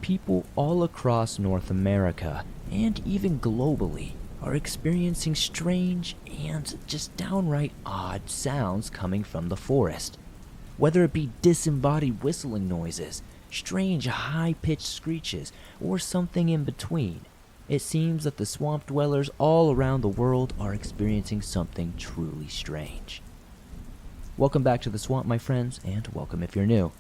People all across North America, and even globally, are experiencing strange and just downright odd sounds coming from the forest. Whether it be disembodied whistling noises, strange high-pitched screeches, or something in between, it seems that the swamp dwellers all around the world are experiencing something truly strange. Welcome back to the swamp, my friends, and welcome if you're new.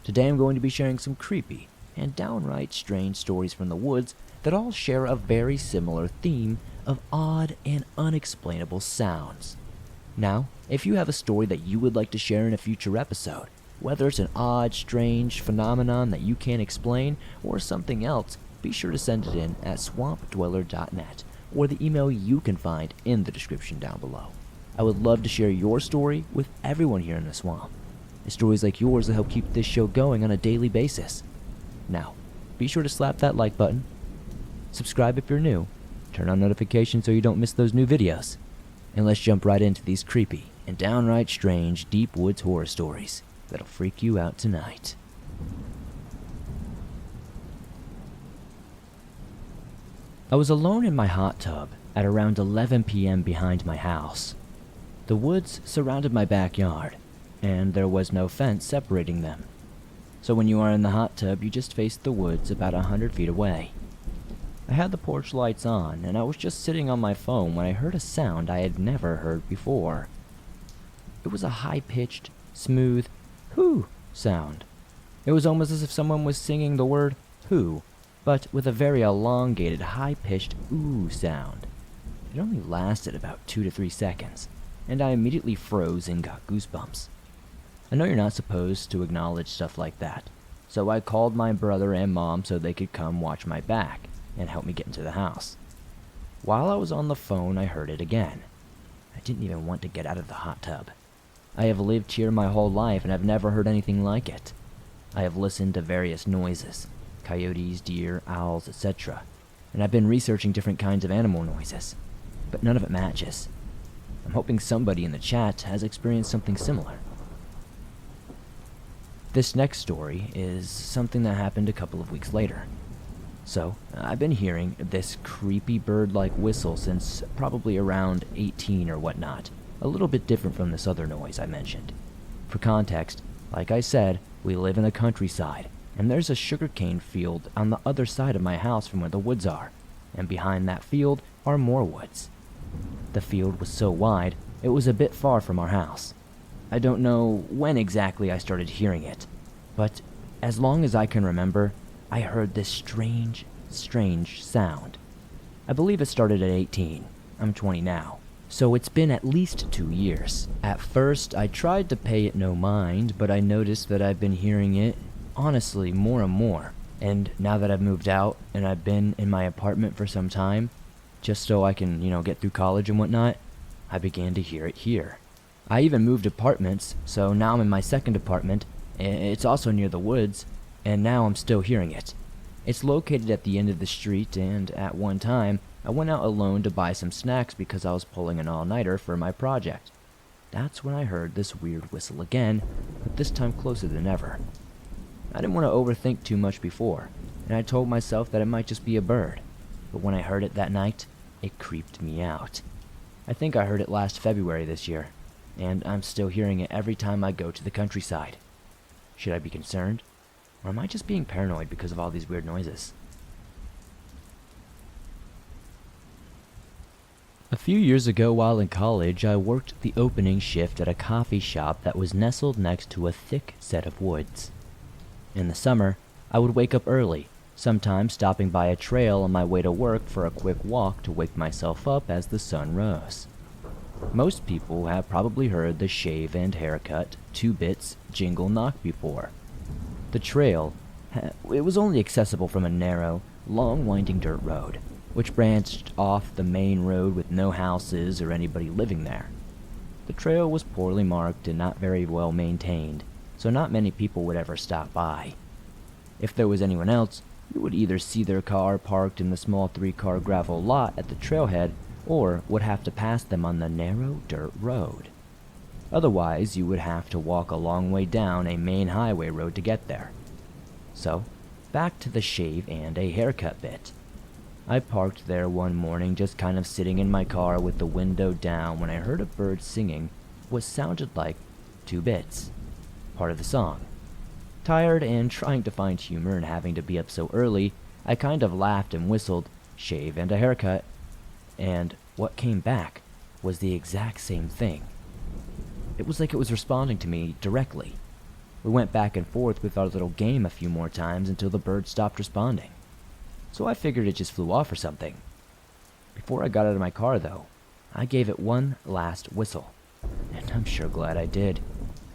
Today I'm going to be sharing some creepy and downright strange stories from the woods that all share a very similar theme of odd and unexplainable sounds. Now, if you have a story that you would like to share in a future episode, whether it's an odd, strange phenomenon that you can't explain or something else, be sure to send it in at swampdweller.net or the email you can find in the description down below. I would love to share your story with everyone here in the swamp. It's stories like yours that help keep this show going on a daily basis. Now, be sure to slap that like button, subscribe if you're new, turn on notifications so you don't miss those new videos, and let's jump right into these creepy and downright strange deep woods horror stories that'll freak you out tonight. I was alone in my hot tub at around 11 p.m. behind my house. The woods surrounded my backyard, and there was no fence separating them. So when you are in the hot tub, you just face the woods about 100 feet away. I had the porch lights on, and I was just sitting on my phone when I heard a sound I had never heard before. It was a high-pitched, smooth, "hoo" sound. It was almost as if someone was singing the word "who," but with a very elongated, high-pitched "ooh" sound. It only lasted about 2 to 3 seconds, and I immediately froze and got goosebumps. I know you're not supposed to acknowledge stuff like that, so I called my brother and mom so they could come watch my back and help me get into the house. While I was on the phone, I heard it again. I didn't even want to get out of the hot tub. I have lived here my whole life and I've never heard anything like it. I have listened to various noises, coyotes, deer, owls, etc., and I've been researching different kinds of animal noises, but none of it matches. I'm hoping somebody in the chat has experienced something similar. This next story is something that happened a couple of weeks later. So, I've been hearing this creepy bird-like whistle since probably around 18 or whatnot, a little bit different from this other noise I mentioned. For context, like I said, we live in the countryside, and there's a sugarcane field on the other side of my house from where the woods are, and behind that field are more woods. The field was so wide, it was a bit far from our house. I don't know when exactly I started hearing it, but as long as I can remember, I heard this strange sound. I believe it started at 18. I'm 20 now, so it's been at least 2 years. At first, I tried to pay it no mind, but I noticed that I've been hearing it, honestly, more and more. And now that I've moved out and I've been in my apartment for some time, just so I can, get through college and whatnot, I began to hear it here. I even moved apartments, so now I'm in my second apartment. It's also near the woods, and now I'm still hearing it. It's located at the end of the street, and at one time, I went out alone to buy some snacks because I was pulling an all-nighter for my project. That's when I heard this weird whistle again, but this time closer than ever. I didn't want to overthink too much before, and I told myself that it might just be a bird. But when I heard it that night, it creeped me out. I think I heard it last February this year, and I'm still hearing it every time I go to the countryside. Should I be concerned? Or am I just being paranoid because of all these weird noises? A few years ago while in college, I worked the opening shift at a coffee shop that was nestled next to a thick set of woods. In the summer, I would wake up early, sometimes stopping by a trail on my way to work for a quick walk to wake myself up as the sun rose. Most people have probably heard the shave and haircut, 2 bits, jingle knock before. The trail, it was only accessible from a narrow, long winding dirt road, which branched off the main road with no houses or anybody living there. The trail was poorly marked and not very well maintained, so not many people would ever stop by. If there was anyone else, you would either see their car parked in the small 3-car gravel lot at the trailhead, or would have to pass them on the narrow dirt road. Otherwise, you would have to walk a long way down a main highway road to get there. So, back to the shave and a haircut bit. I parked there one morning just kind of sitting in my car with the window down when I heard a bird singing what sounded like 2 bits, part of the song. Tired and trying to find humor in having to be up so early, I kind of laughed and whistled, "Shave and a haircut," and what came back was the exact same thing. It was like it was responding to me directly. We went back and forth with our little game a few more times until the bird stopped responding. So I figured it just flew off or something. Before I got out of my car, though, I gave it one last whistle. And I'm sure glad I did,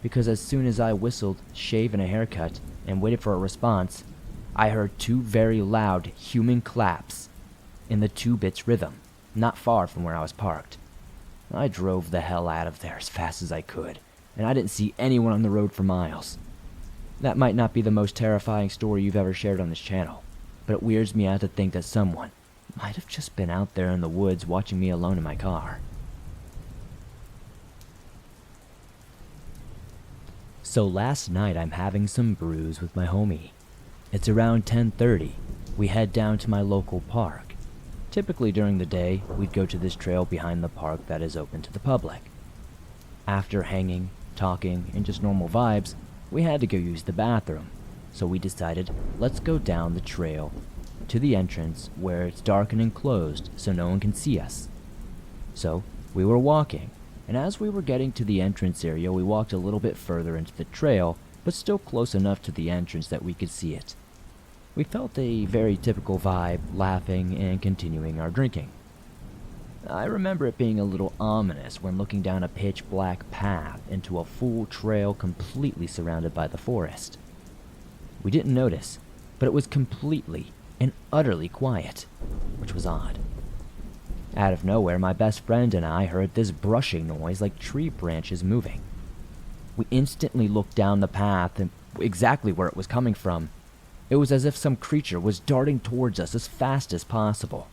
because as soon as I whistled "shave and a haircut" and waited for a response, I heard 2 very loud human claps in the 2 bits rhythm, not far from where I was parked. I drove the hell out of there as fast as I could, and I didn't see anyone on the road for miles. That might not be the most terrifying story you've ever shared on this channel, but it weirds me out to think that someone might have just been out there in the woods watching me alone in my car. So last night I'm having some brews with my homie. It's around 10:30. We head down to my local park. Typically during the day, we'd go to this trail behind the park that is open to the public. After hanging, talking, and just normal vibes, we had to go use the bathroom, so we decided let's go down the trail to the entrance where it's dark and enclosed so no one can see us. So we were walking, and as we were getting to the entrance area, we walked a little bit further into the trail, but still close enough to the entrance that we could see it. We felt a very typical vibe, laughing and continuing our drinking. I remember it being a little ominous when looking down a pitch-black path into a full trail completely surrounded by the forest. We didn't notice, but it was completely and utterly quiet, which was odd. Out of nowhere, my best friend and I heard this brushing noise like tree branches moving. We instantly looked down the path and exactly where it was coming from. It was as if some creature was darting towards us as fast as possible.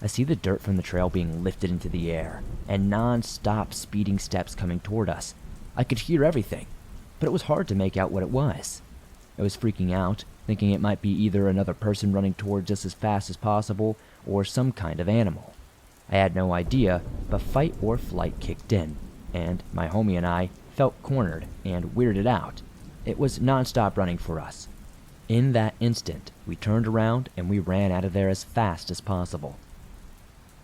I see the dirt from the trail being lifted into the air, and non-stop speeding steps coming toward us. I could hear everything, but it was hard to make out what it was. I was freaking out, thinking it might be either another person running towards us as fast as possible, or some kind of animal. I had no idea, but fight or flight kicked in, and my homie and I felt cornered and weirded out. It was non-stop running for us. In that instant, we turned around and we ran out of there as fast as possible.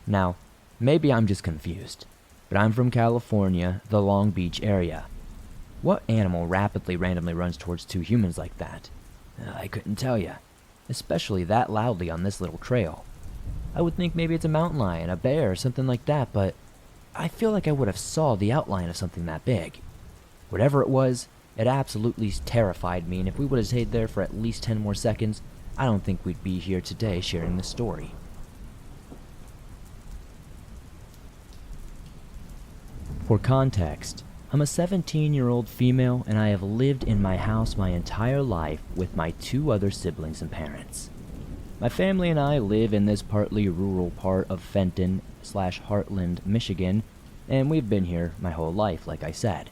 Now, maybe I'm just confused, but I'm from California, the Long Beach area. What animal rapidly randomly runs towards 2 humans like that? I couldn't tell you, especially that loudly on this little trail. I would think maybe it's a mountain lion, a bear, or something like that, but I feel like I would have saw the outline of something that big. Whatever it was, it absolutely terrified me, and if we would have stayed there for at least 10 more seconds, I don't think we'd be here today sharing this story. For context, I'm a 17-year-old female, and I have lived in my house my entire life with my 2 other siblings and parents. My family and I live in this partly rural part of Fenton/Heartland, Michigan, and we've been here my whole life, like I said.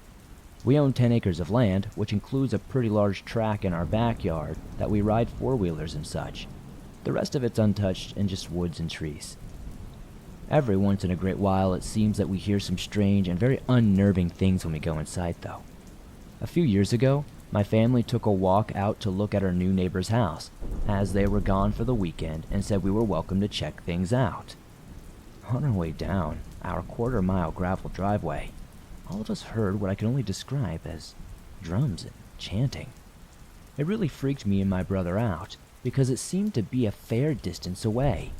We own 10 acres of land, which includes a pretty large track in our backyard that we ride 4-wheelers and such. The rest of it's untouched and just woods and trees. Every once in a great while, it seems that we hear some strange and very unnerving things when we go inside, though. A few years ago, my family took a walk out to look at our new neighbor's house, as they were gone for the weekend and said we were welcome to check things out. On our way down our quarter-mile gravel driveway, all of us heard what I can only describe as drums and chanting. It really freaked me and my brother out, because it seemed to be a fair distance away,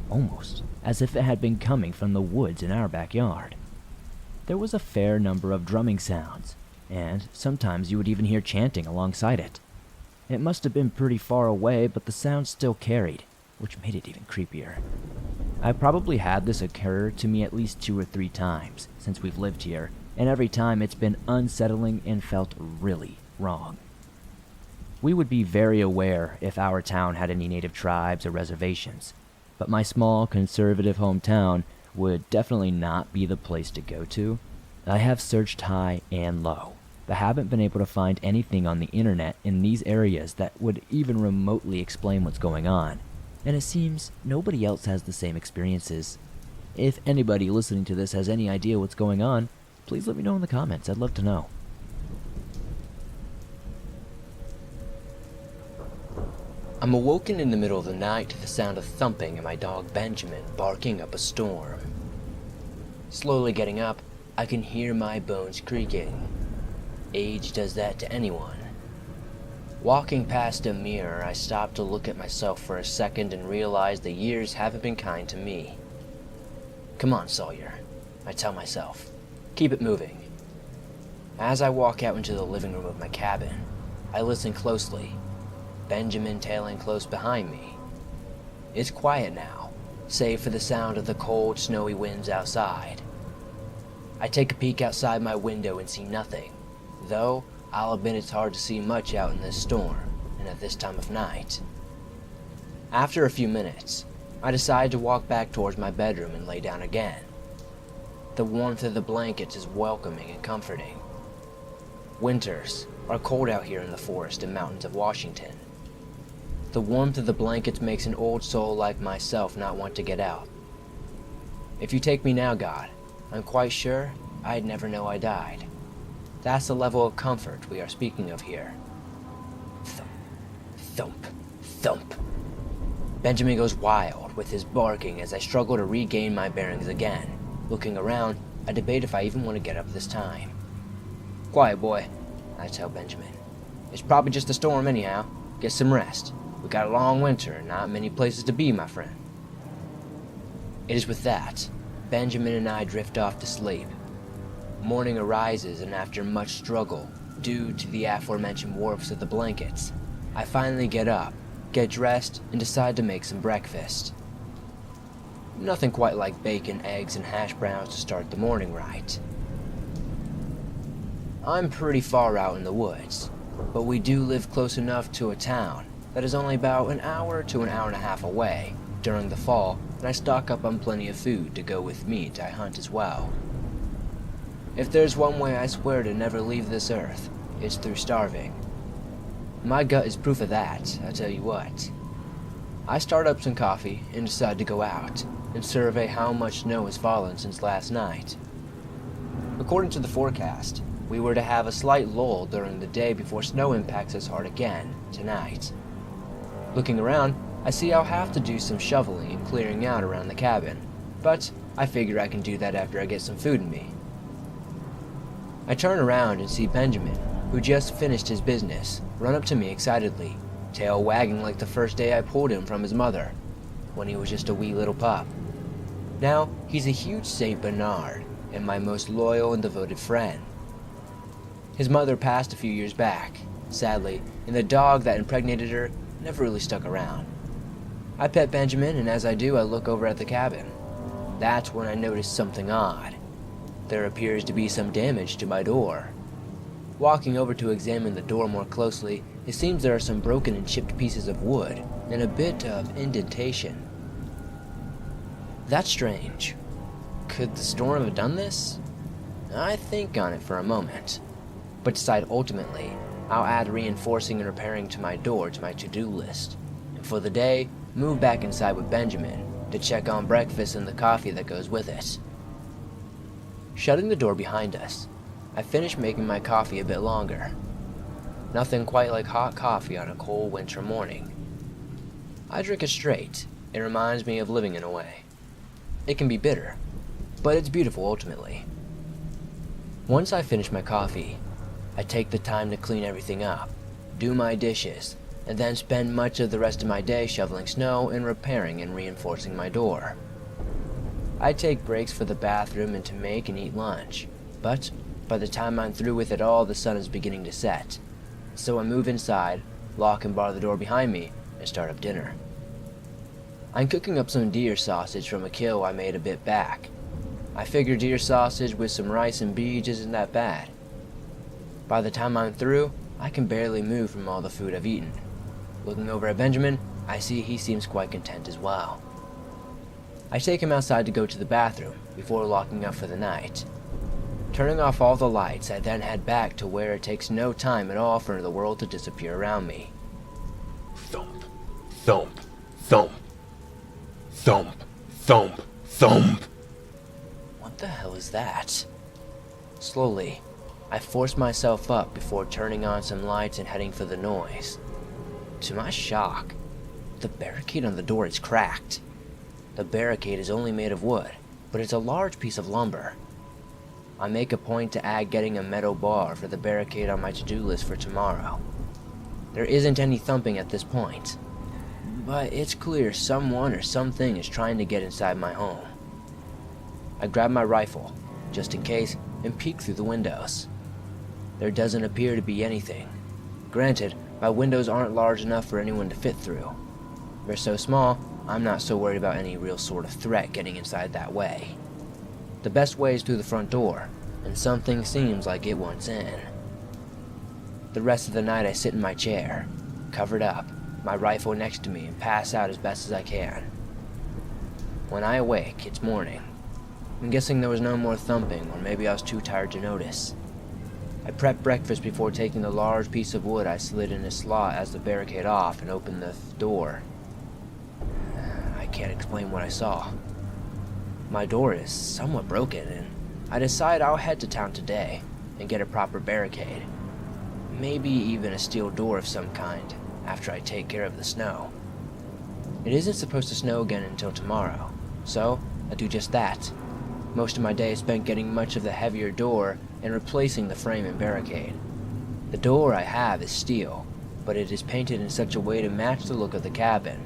almost as if it had been coming from the woods in our backyard. There was a fair number of drumming sounds, and sometimes you would even hear chanting alongside it. It must have been pretty far away, but the sound still carried, which made it even creepier. I probably had this occur to me at least 2 or 3 times since we've lived here, and every time it's been unsettling and felt really wrong. We would be very aware if our town had any native tribes or reservations, but my small conservative hometown would definitely not be the place to go to. I have searched high and low, but haven't been able to find anything on the internet in these areas that would even remotely explain what's going on, and it seems nobody else has the same experiences. If anybody listening to this has any idea what's going on, please let me know in the comments. I'd love to know. I'm awoken in the middle of the night to the sound of thumping and my dog Benjamin barking up a storm. Slowly getting up, I can hear my bones creaking. Age does that to anyone. Walking past a mirror, I stop to look at myself for a second and realize the years haven't been kind to me. Come on, Sawyer, I tell myself. Keep it moving. As I walk out into the living room of my cabin, I listen closely, Benjamin tailing close behind me. It's quiet now, save for the sound of the cold, snowy winds outside. I take a peek outside my window and see nothing, though I'll admit it's hard to see much out in this storm and at this time of night. After a few minutes, I decide to walk back towards my bedroom and lay down again. The warmth of the blankets is welcoming and comforting. Winters are cold out here in the forest and mountains of Washington. The warmth of the blankets makes an old soul like myself not want to get out. If you take me now, God, I'm quite sure I'd never know I died. That's the level of comfort we are speaking of here. Thump, thump, thump. Benjamin goes wild with his barking as I struggle to regain my bearings again. Looking around, I debate if I even want to get up this time. Quiet, boy, I tell Benjamin. It's probably just a storm anyhow. Get some rest. We got a long winter and not many places to be, my friend. It is with that, Benjamin and I drift off to sleep. Morning arises, and after much struggle, due to the aforementioned warmth of the blankets, I finally get up, get dressed, and decide to make some breakfast. Nothing quite like bacon, eggs, and hash browns to start the morning right. I'm pretty far out in the woods, but we do live close enough to a town that is only about an hour to an hour and a half away during the fall, and I stock up on plenty of food to go with meat I hunt as well. If there's one way I swear to never leave this earth, it's through starving. My gut is proof of that, I tell you what. I start up some coffee and decide to go out and survey how much snow has fallen since last night. According to the forecast, we were to have a slight lull during the day before snow impacts us hard again tonight. Looking around, I see I'll have to do some shoveling and clearing out around the cabin, but I figure I can do that after I get some food in me. I turn around and see Benjamin, who just finished his business, run up to me excitedly, tail wagging like the first day I pulled him from his mother, when he was just a wee little pup. Now, he's a huge Saint Bernard, and my most loyal and devoted friend. His mother passed a few years back, sadly, and the dog that impregnated her never really stuck around. I pet Benjamin, and as I do, I look over at the cabin. That's when I notice something odd. There appears to be some damage to my door. Walking over to examine the door more closely, it seems there are some broken and chipped pieces of wood, and a bit of indentation. That's strange. Could the storm have done this? I think on it for a moment, but decide ultimately I'll add reinforcing and repairing to my door to my to-do list, and for the day, move back inside with Benjamin to check on breakfast and the coffee that goes with it. Shutting the door behind us, I finish making my coffee a bit longer. Nothing quite like hot coffee on a cold winter morning. I drink it straight. It reminds me of living in a way. It can be bitter, but it's beautiful ultimately. Once I finish my coffee, I take the time to clean everything up, do my dishes, and then spend much of the rest of my day shoveling snow and repairing and reinforcing my door. I take breaks for the bathroom and to make and eat lunch, but by the time I'm through with it all, the sun is beginning to set. So I move inside, lock and bar the door behind me, and start up dinner. I'm cooking up some deer sausage from a kill I made a bit back. I figure deer sausage with some rice and beans isn't that bad. By the time I'm through, I can barely move from all the food I've eaten. Looking over at Benjamin, I see he seems quite content as well. I take him outside to go to the bathroom before locking up for the night. Turning off all the lights, I then head back to where it takes no time at all for the world to disappear around me. Thump, thump, thump, thump, thump, thump. What the hell is that? Slowly, I force myself up before turning on some lights and heading for the noise. To my shock, the barricade on the door is cracked. The barricade is only made of wood, but it's a large piece of lumber. I make a point to add getting a metal bar for the barricade on my to-do list for tomorrow. There isn't any thumping at this point, but it's clear someone or something is trying to get inside my home. I grab my rifle, just in case, and peek through the windows. There doesn't appear to be anything. Granted, my windows aren't large enough for anyone to fit through. They're so small, I'm not so worried about any real sort of threat getting inside that way. The best way is through the front door, and something seems like it wants in. The rest of the night I sit in my chair, covered up, my rifle next to me, and pass out as best as I can. When I awake, it's morning. I'm guessing there was no more thumping, or maybe I was too tired to notice. I prep breakfast before taking the large piece of wood I slid in a slot as the barricade off and opened the door. I can't explain what I saw. My door is somewhat broken, and I decide I'll head to town today and get a proper barricade. Maybe even a steel door of some kind, after I take care of the snow. It isn't supposed to snow again until tomorrow, so I do just that. Most of my day is spent getting much of the heavier door and replacing the frame and barricade. The door I have is steel, but it is painted in such a way to match the look of the cabin.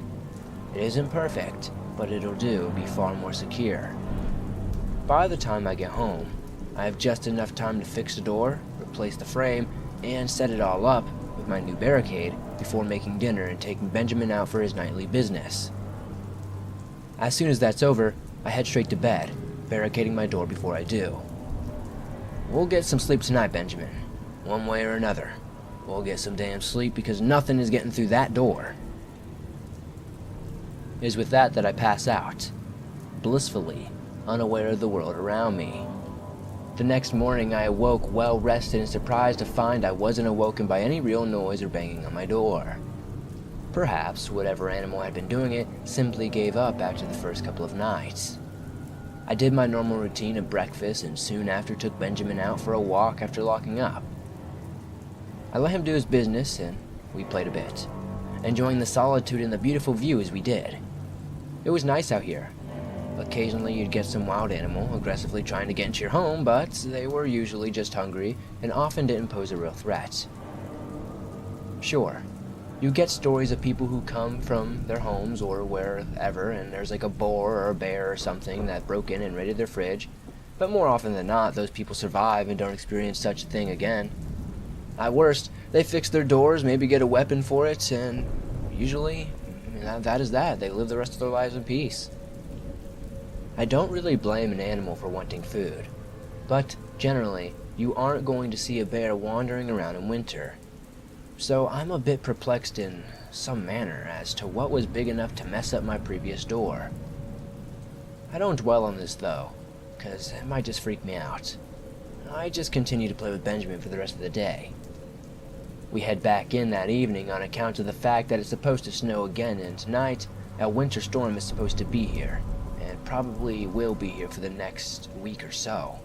It isn't perfect, but it'll do be far more secure. By the time I get home, I have just enough time to fix the door, replace the frame, and set it all up with my new barricade before making dinner and taking Benjamin out for his nightly business. As soon as that's over, I head straight to bed, barricading my door before I do. We'll get some sleep tonight, Benjamin. One way or another. We'll get some damn sleep because nothing is getting through that door. It is with that I pass out, blissfully unaware of the world around me. The next morning I awoke well rested and surprised to find I wasn't awoken by any real noise or banging on my door. Perhaps whatever animal had been doing it simply gave up after the first couple of nights. I did my normal routine of breakfast and soon after took Benjamin out for a walk after locking up. I let him do his business and we played a bit, enjoying the solitude and the beautiful view as we did. It was nice out here. Occasionally you'd get some wild animal aggressively trying to get into your home, but they were usually just hungry and often didn't pose a real threat. Sure, you get stories of people who come from their homes or wherever and there's like a boar or a bear or something that broke in and raided their fridge, but more often than not those people survive and don't experience such a thing again. At worst, they fix their doors, maybe get a weapon for it, and usually that is that. They live the rest of their lives in peace. I don't really blame an animal for wanting food, but generally, you aren't going to see a bear wandering around in winter. So I'm a bit perplexed in some manner as to what was big enough to mess up my previous door. I don't dwell on this though, cause it might just freak me out. I just continue to play with Benjamin for the rest of the day. We head back in that evening on account of the fact that it's supposed to snow again, and tonight, a winter storm is supposed to be here, and probably will be here for the next week or so.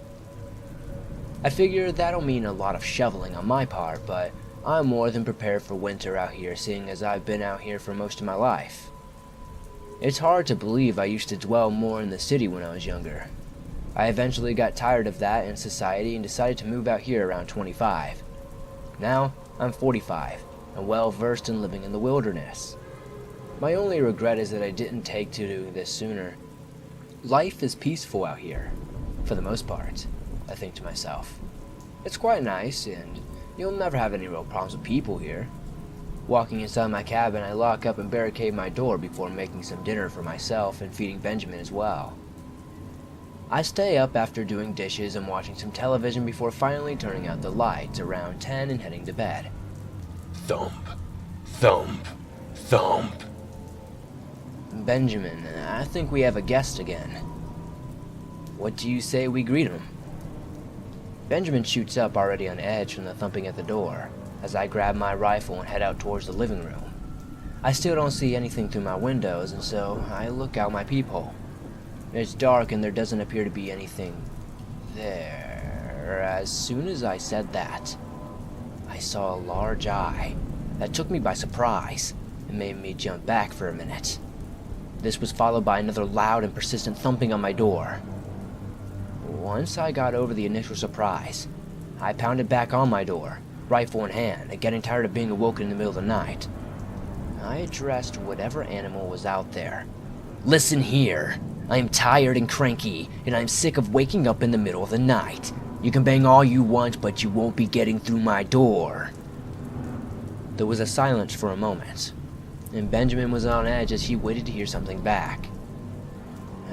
I figure that'll mean a lot of shoveling on my part, but I'm more than prepared for winter out here, seeing as I've been out here for most of my life. It's hard to believe I used to dwell more in the city when I was younger. I eventually got tired of that in society and decided to move out here around 25. Now, I'm 45, and well versed in living in the wilderness. My only regret is that I didn't take to doing this sooner. Life is peaceful out here, for the most part, I think to myself. It's quite nice, and you'll never have any real problems with people here. Walking inside my cabin, I lock up and barricade my door before making some dinner for myself and feeding Benjamin as well. I stay up after doing dishes and watching some television before finally turning out the lights around 10 and heading to bed. Thump, thump, thump. Benjamin, I think we have a guest again. What do you say we greet him? Benjamin shoots up, already on edge from the thumping at the door, as I grab my rifle and head out towards the living room. I still don't see anything through my windows, and so I look out my peephole. It's dark and there doesn't appear to be anything there. As soon as I said that, I saw a large eye that took me by surprise and made me jump back for a minute. This was followed by another loud and persistent thumping on my door. Once I got over the initial surprise, I pounded back on my door, rifle in hand, and getting tired of being awoken in the middle of the night, I addressed whatever animal was out there. Listen here, I am tired and cranky, and I'm sick of waking up in the middle of the night. You can bang all you want, but you won't be getting through my door. There was a silence for a moment, and Benjamin was on edge as he waited to hear something back.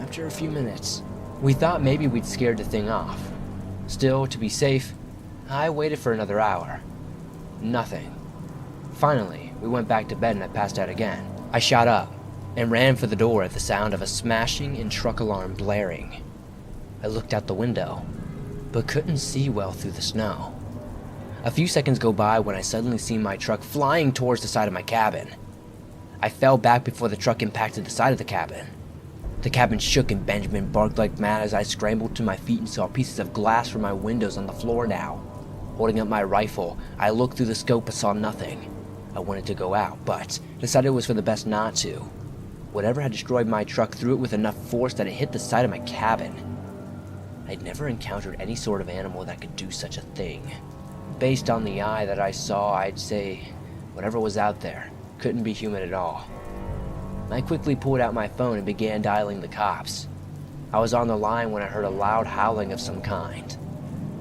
After a few minutes, we thought maybe we'd scared the thing off. Still, to be safe, I waited for another hour. Nothing. Finally, we went back to bed and I passed out again. I shot up and ran for the door at the sound of a smashing and truck alarm blaring. I looked out the window, but couldn't see well through the snow. A few seconds go by when I suddenly see my truck flying towards the side of my cabin. I fell back before the truck impacted the side of the cabin. The cabin shook and Benjamin barked like mad as I scrambled to my feet and saw pieces of glass from my windows on the floor now. Holding up my rifle, I looked through the scope but saw nothing. I wanted to go out, but decided it was for the best not to. Whatever had destroyed my truck threw it with enough force that it hit the side of my cabin. I'd never encountered any sort of animal that could do such a thing. Based on the eye that I saw, I'd say whatever was out there couldn't be human at all. I quickly pulled out my phone and began dialing the cops. I was on the line when I heard a loud howling of some kind.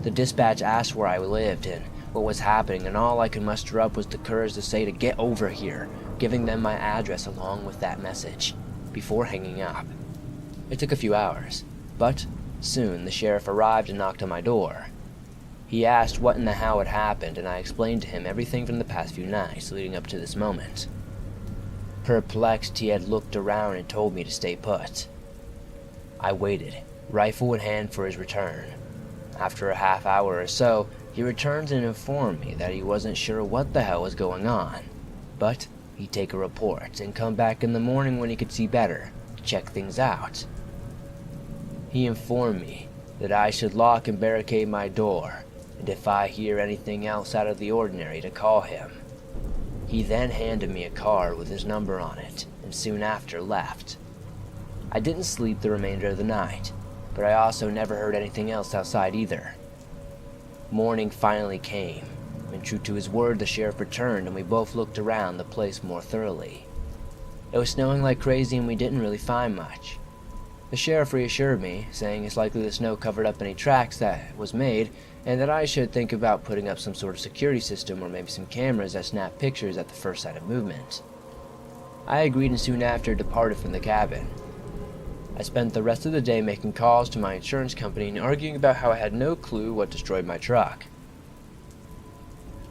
The dispatch asked where I lived and what was happening, and all I could muster up was the courage to say to get over here, giving them my address along with that message, before hanging up. It took a few hours, but soon the sheriff arrived and knocked on my door. He asked what in the hell had happened, and I explained to him everything from the past few nights leading up to this moment. Perplexed, he had looked around and told me to stay put. I waited, rifle in hand, for his return. After a half hour or so, he returned and informed me that he wasn't sure what the hell was going on, but he'd take a report and come back in the morning when he could see better to check things out. He informed me that I should lock and barricade my door, and if I hear anything else out of the ordinary to call him. He then handed me a card with his number on it, and soon after left. I didn't sleep the remainder of the night, but I also never heard anything else outside either. Morning finally came, and true to his word, the sheriff returned and we both looked around the place more thoroughly. It was snowing like crazy and we didn't really find much. The sheriff reassured me, saying it's likely the snow covered up any tracks that was made, and that I should think about putting up some sort of security system or maybe some cameras that snap pictures at the first sign of movement. I agreed and soon after departed from the cabin. I spent the rest of the day making calls to my insurance company and arguing about how I had no clue what destroyed my truck.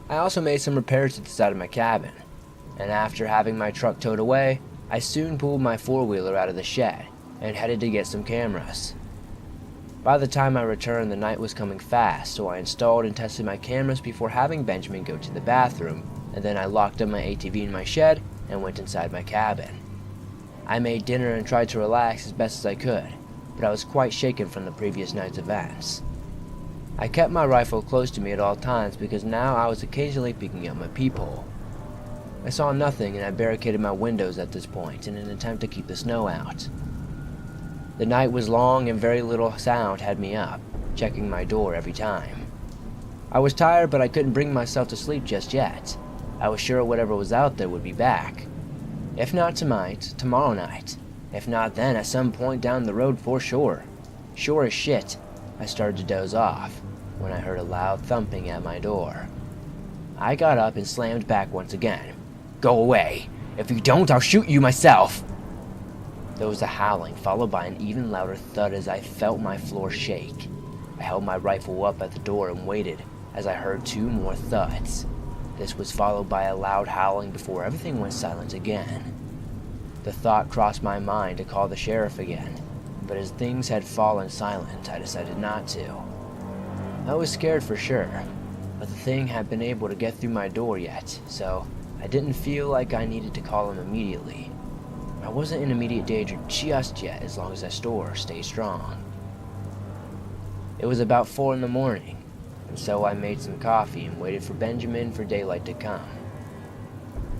I also made some repairs to the side of my cabin, and after having my truck towed away, I soon pulled my four-wheeler out of the shed and headed to get some cameras. By the time I returned, the night was coming fast, so I installed and tested my cameras before having Benjamin go to the bathroom, and then I locked up my ATV in my shed and went inside my cabin. I made dinner and tried to relax as best as I could, but I was quite shaken from the previous night's events. I kept my rifle close to me at all times because now I was occasionally peeking out my peephole. I saw nothing and I barricaded my windows at this point in an attempt to keep the snow out. The night was long and very little sound had me up, checking my door every time. I was tired, but I couldn't bring myself to sleep just yet. I was sure whatever was out there would be back. If not tonight, tomorrow night. If not then, at some point down the road for sure. Sure as shit, I started to doze off when I heard a loud thumping at my door. I got up and slammed back once again. Go away. If you don't, I'll shoot you myself. There was a howling, followed by an even louder thud as I felt my floor shake. I held my rifle up at the door and waited as I heard two more thuds. This was followed by a loud howling before everything went silent again. The thought crossed my mind to call the sheriff again, but as things had fallen silent, I decided not to. I was scared for sure, but the thing hadn't been able to get through my door yet, so I didn't feel like I needed to call him immediately. I wasn't in immediate danger just yet as long as that store stayed strong. It was about 4 in the morning, and so I made some coffee and waited for Benjamin for daylight to come.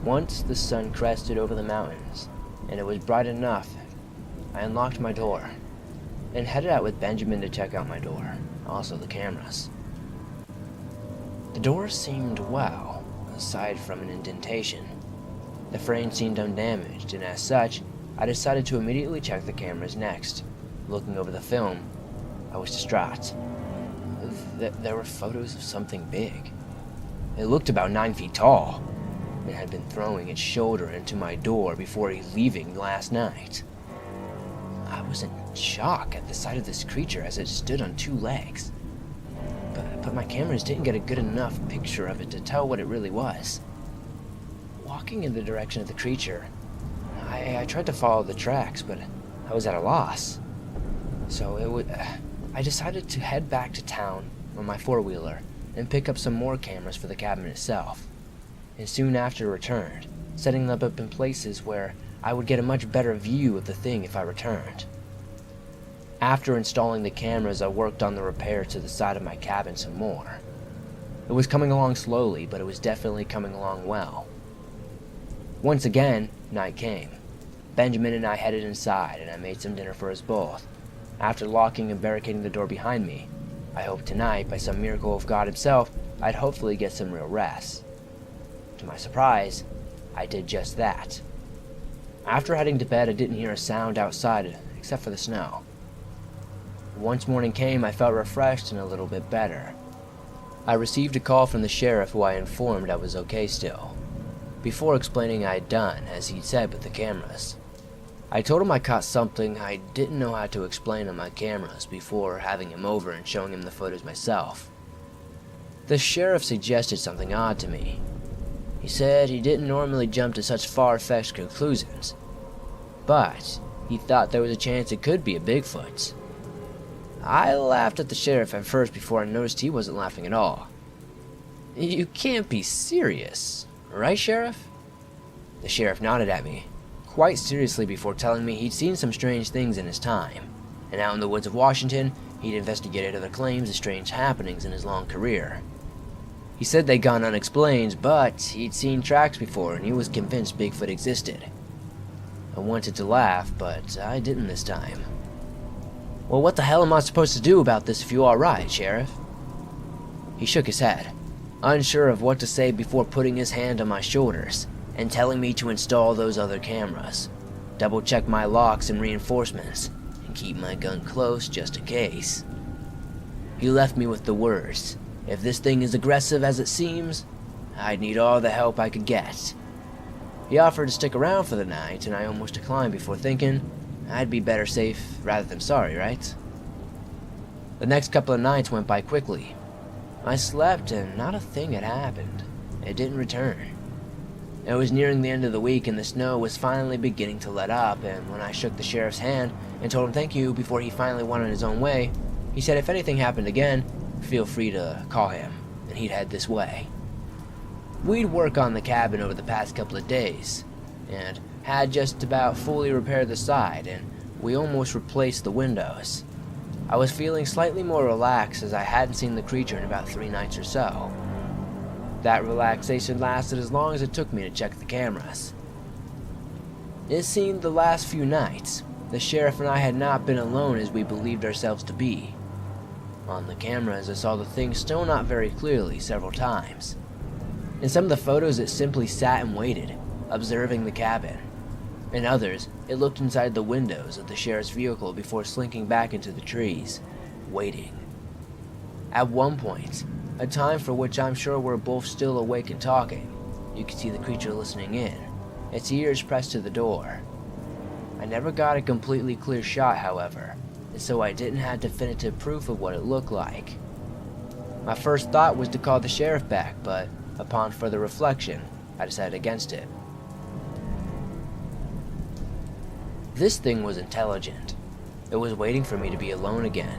Once the sun crested over the mountains, and it was bright enough, I unlocked my door and headed out with Benjamin to check out my door, also the cameras. The door seemed well, aside from an indentation. The frame seemed undamaged, and as such, I decided to immediately check the cameras next. Looking over the film, I was distraught. There were photos of something big. It looked about 9 feet tall, and had been throwing its shoulder into my door before leaving last night. I was in shock at the sight of this creature as it stood on 2 legs. But my cameras didn't get a good enough picture of it to tell what it really was. Walking in the direction of the creature, I tried to follow the tracks, but I was at a loss. So I decided to head back to town on my 4-wheeler and pick up some more cameras for the cabin itself. And soon after returned, setting them up in places where I would get a much better view of the thing if I returned. After installing the cameras, I worked on the repair to the side of my cabin some more. It was coming along slowly, but it was definitely coming along well. Once again, night came. Benjamin and I headed inside, and I made some dinner for us both. After locking and barricading the door behind me, I hoped tonight, by some miracle of God himself, I'd hopefully get some real rest. To my surprise, I did just that. After heading to bed, I didn't hear a sound outside except for the snow. Once morning came, I felt refreshed and a little bit better. I received a call from the sheriff, who I informed I was okay still, before explaining I had done as he'd said with the cameras. I told him I caught something I didn't know how to explain on my cameras before having him over and showing him the photos myself. The sheriff suggested something odd to me. He said he didn't normally jump to such far-fetched conclusions, but he thought there was a chance it could be a Bigfoot. I laughed at the sheriff at first before I noticed he wasn't laughing at all. "You can't be serious, right, Sheriff?" The sheriff nodded at me, quite seriously, before telling me he'd seen some strange things in his time, and out in the woods of Washington, he'd investigated other claims of strange happenings in his long career. He said they'd gone unexplained, but he'd seen tracks before, and he was convinced Bigfoot existed. I wanted to laugh, but I didn't this time. "Well, what the hell am I supposed to do about this if you are right, Sheriff?" He shook his head, unsure of what to say before putting his hand on my shoulders and telling me to install those other cameras, double-check my locks and reinforcements, and keep my gun close just in case. He left me with the words, "If this thing is aggressive as it seems, I'd need all the help I could get." He offered to stick around for the night, and I almost declined before thinking, I'd be better safe rather than sorry, right? The next couple of nights went by quickly. I slept and not a thing had happened. It didn't return. It was nearing the end of the week and the snow was finally beginning to let up, and when I shook the sheriff's hand and told him thank you before he finally went on his own way, he said if anything happened again, feel free to call him, and he'd head this way. We'd work on the cabin over the past couple of days, and had just about fully repaired the side, and we almost replaced the windows. I was feeling slightly more relaxed as I hadn't seen the creature in about 3 nights or so. That relaxation lasted as long as it took me to check the cameras. It seemed the last few nights, the sheriff and I had not been alone as we believed ourselves to be. On the cameras, I saw the thing still not very clearly several times. In some of the photos, it simply sat and waited, observing the cabin. In others, it looked inside the windows of the sheriff's vehicle before slinking back into the trees, waiting. At one point, a time for which I'm sure we're both still awake and talking, you could see the creature listening in, its ears pressed to the door. I never got a completely clear shot, however, and so I didn't have definitive proof of what it looked like. My first thought was to call the sheriff back, but upon further reflection, I decided against it. This thing was intelligent. It was waiting for me to be alone again.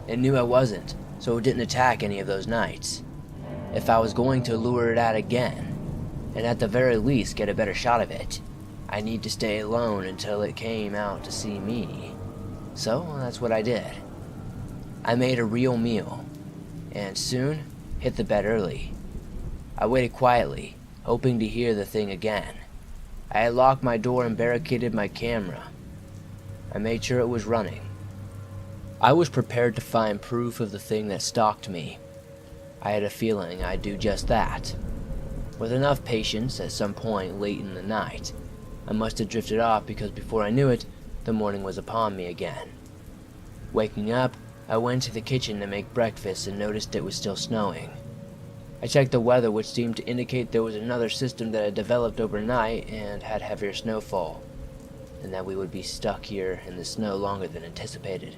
It knew I wasn't, so it didn't attack any of those nights. If I was going to lure it out again, and at the very least get a better shot of it, I need to stay alone until it came out to see me. So that's what I did. I made a real meal, and soon hit the bed early. I waited quietly, hoping to hear the thing again. I had locked my door and barricaded my camera. I made sure it was running. I was prepared to find proof of the thing that stalked me. I had a feeling I'd do just that. With enough patience, at some point late in the night, I must have drifted off because before I knew it, the morning was upon me again. Waking up, I went to the kitchen to make breakfast and noticed it was still snowing. I checked the weather, which seemed to indicate there was another system that had developed overnight and had heavier snowfall, and that we would be stuck here in the snow longer than anticipated.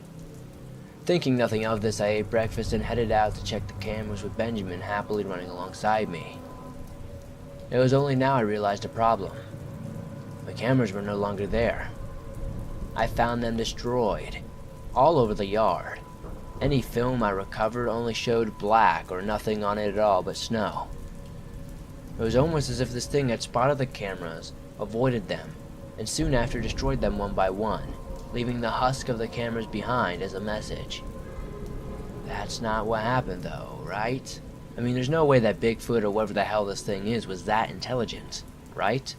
Thinking nothing of this, I ate breakfast and headed out to check the cameras with Benjamin happily running alongside me. It was only now I realized a problem. The cameras were no longer there. I found them destroyed, all over the yard. Any film I recovered only showed black or nothing on it at all but snow. It was almost as if this thing had spotted the cameras, avoided them, and soon after destroyed them one by one, leaving the husk of the cameras behind as a message. That's not what happened though, right? I mean, there's no way that Bigfoot or whatever the hell this thing is was that intelligent, right?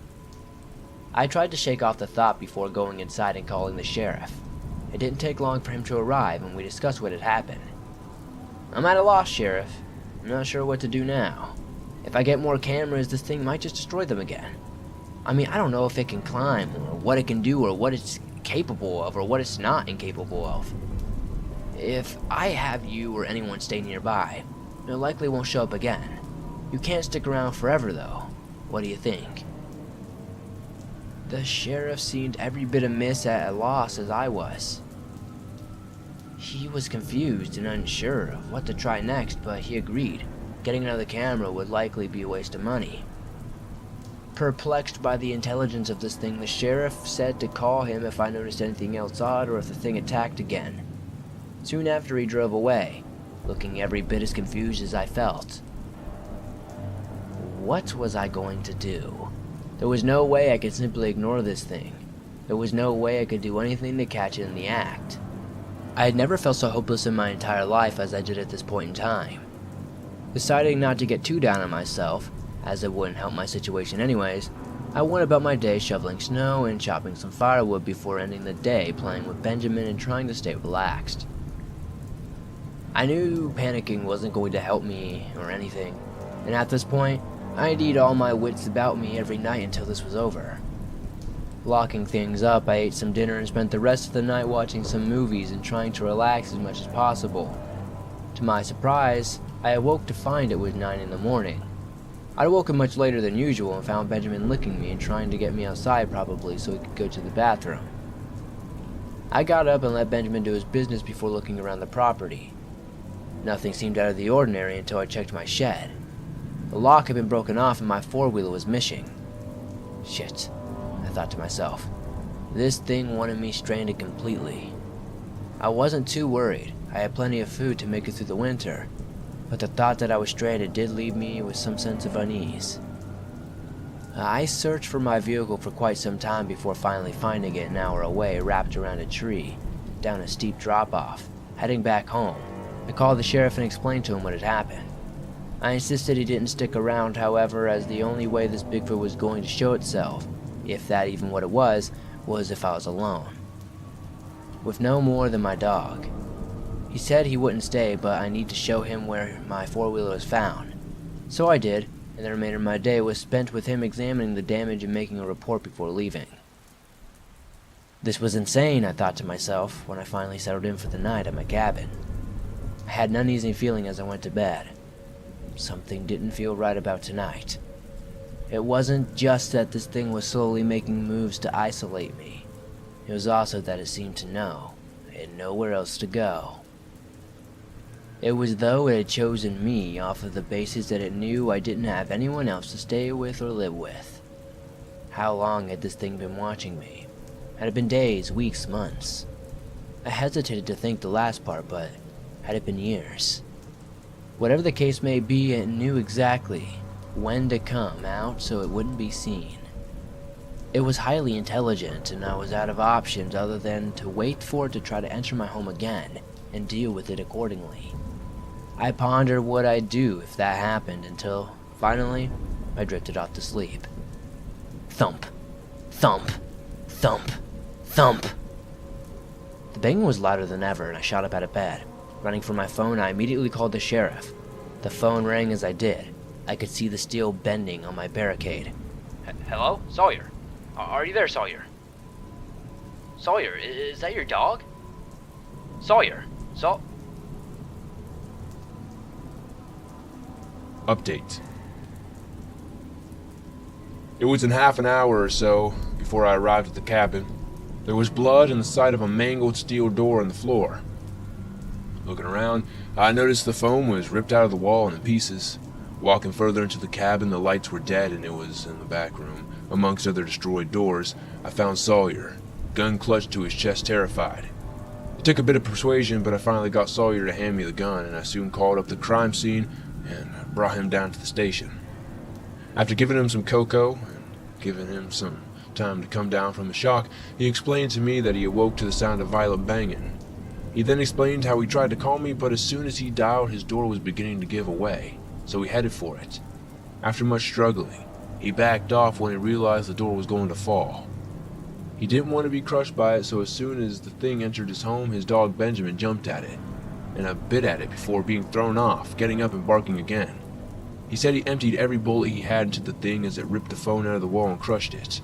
I tried to shake off the thought before going inside and calling the sheriff. It didn't take long for him to arrive, and we discussed what had happened. I'm at a loss, Sheriff. I'm not sure what to do now. If I get more cameras, this thing might just destroy them again. I mean, I don't know if it can climb, or what it can do, or what it's capable of, or what it's not incapable of. If I have you or anyone stay nearby, it likely won't show up again. You can't stick around forever, though. What do you think? The sheriff seemed every bit amiss at a loss as I was. He was confused and unsure of what to try next, but he agreed. Getting another camera would likely be a waste of money. Perplexed by the intelligence of this thing, the sheriff said to call him if I noticed anything else odd or if the thing attacked again. Soon after he drove away, looking every bit as confused as I felt. What was I going to do? There was no way I could simply ignore this thing. There was no way I could do anything to catch it in the act. I had never felt so hopeless in my entire life as I did at this point in time. Deciding not to get too down on myself, as it wouldn't help my situation anyways, I went about my day shoveling snow and chopping some firewood before ending the day playing with Benjamin and trying to stay relaxed. I knew panicking wasn't going to help me or anything, and at this point, I need all my wits about me every night until this was over. Locking things up, I ate some dinner and spent the rest of the night watching some movies and trying to relax as much as possible. To my surprise, I awoke to find it was 9 in the morning. I'd woken much later than usual and found Benjamin licking me and trying to get me outside probably so he could go to the bathroom. I got up and let Benjamin do his business before looking around the property. Nothing seemed out of the ordinary until I checked my shed. The lock had been broken off and my four-wheeler was missing. Shit, I thought to myself. This thing wanted me stranded completely. I wasn't too worried. I had plenty of food to make it through the winter, but the thought that I was stranded did leave me with some sense of unease. I searched for my vehicle for quite some time before finally finding it an hour away, wrapped around a tree, down a steep drop-off. Heading back home, I called the sheriff and explained to him what had happened. I insisted he didn't stick around, however, as the only way this Bigfoot was going to show itself, if that even what it was if I was alone. With no more than my dog. He said he wouldn't stay, but I need to show him where my four-wheeler was found. So I did, and the remainder of my day was spent with him examining the damage and making a report before leaving. This was insane, I thought to myself, when I finally settled in for the night at my cabin. I had an uneasy feeling as I went to bed. Something didn't feel right about tonight. It wasn't just that this thing was slowly making moves to isolate me. It was also that it seemed to know I had nowhere else to go. It was though it had chosen me off of the basis that it knew I didn't have anyone else to stay with or live with. How long had this thing been watching me? Had it been days, weeks, months? I hesitated to think the last part, but had it been years? Whatever the case may be, it knew exactly when to come out so it wouldn't be seen. It was highly intelligent, and I was out of options other than to wait for it to try to enter my home again and deal with it accordingly. I pondered what I'd do if that happened until, finally, I drifted off to sleep. Thump, thump, thump, thump. The banging was louder than ever, and I shot up out of bed. Running for my phone, I immediately called the sheriff. The phone rang as I did. I could see the steel bending on my barricade. Hello? Sawyer? Are you there, Sawyer? Sawyer, is that your dog? Sawyer? Update. It was in half an hour or so before I arrived at the cabin. There was blood and the sight of a mangled steel door in the floor. Looking around, I noticed the foam was ripped out of the wall into pieces. Walking further into the cabin, the lights were dead and it was in the back room. Amongst other destroyed doors, I found Sawyer, gun clutched to his chest, terrified. It took a bit of persuasion, but I finally got Sawyer to hand me the gun, and I soon called up the crime scene and brought him down to the station. After giving him some cocoa and giving him some time to come down from the shock, he explained to me that he awoke to the sound of violent banging. He then explained how he tried to call me, but as soon as he dialed, his door was beginning to give away, so he headed for it. After much struggling, he backed off when he realized the door was going to fall. He didn't want to be crushed by it, so as soon as the thing entered his home, his dog Benjamin jumped at it, and I bit at it before being thrown off, getting up and barking again. He said he emptied every bullet he had into the thing as it ripped the phone out of the wall and crushed it.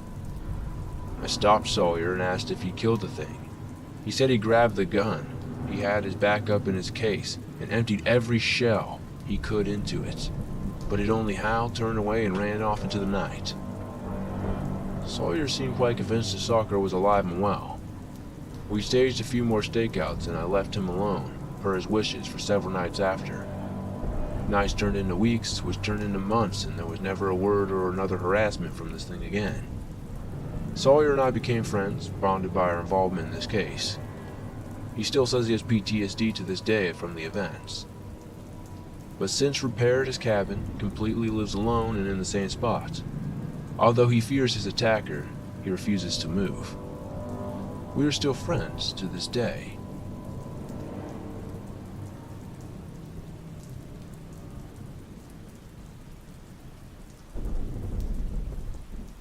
I stopped Sawyer and asked if he killed the thing. He said he grabbed the gun. He had his back up in his case and emptied every shell he could into it, but it only howled, turned away, and ran off into the night. Sawyer seemed quite convinced the stalker was alive and well. We staged a few more stakeouts and I left him alone, per his wishes, for several nights after. Nights turned into weeks, which turned into months, and there was never a word or another harassment from this thing again. Sawyer and I became friends, bonded by our involvement in this case. He still says he has PTSD to this day from the events, but since repaired his cabin, completely lives alone and in the same spot. Although he fears his attacker, he refuses to move. We are still friends to this day.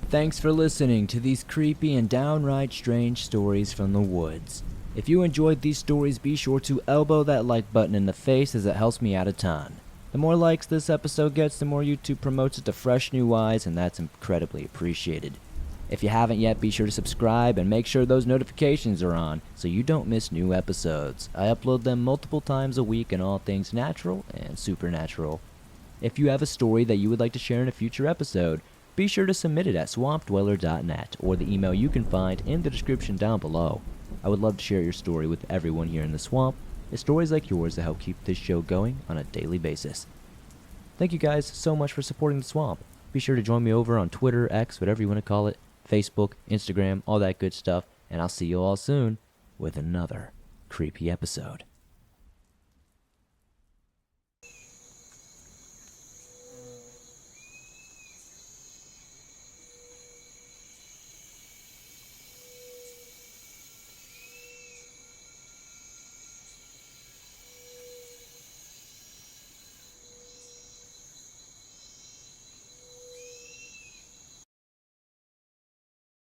Thanks for listening to these creepy and downright strange stories from the woods. If you enjoyed these stories, be sure to elbow that like button in the face, as it helps me out a ton. The more likes this episode gets, the more YouTube promotes it to fresh new eyes, and that's incredibly appreciated. If you haven't yet, be sure to subscribe and make sure those notifications are on so you don't miss new episodes. I upload them multiple times a week in all things natural and supernatural. If you have a story that you would like to share in a future episode, be sure to submit it at swampdweller.net or the email you can find in the description down below. I would love to share your story with everyone here in the swamp. It's stories like yours that help keep this show going on a daily basis. Thank you guys so much for supporting the swamp. Be sure to join me over on Twitter, X, whatever you want to call it, Facebook, Instagram, all that good stuff, and I'll see you all soon with another creepy episode.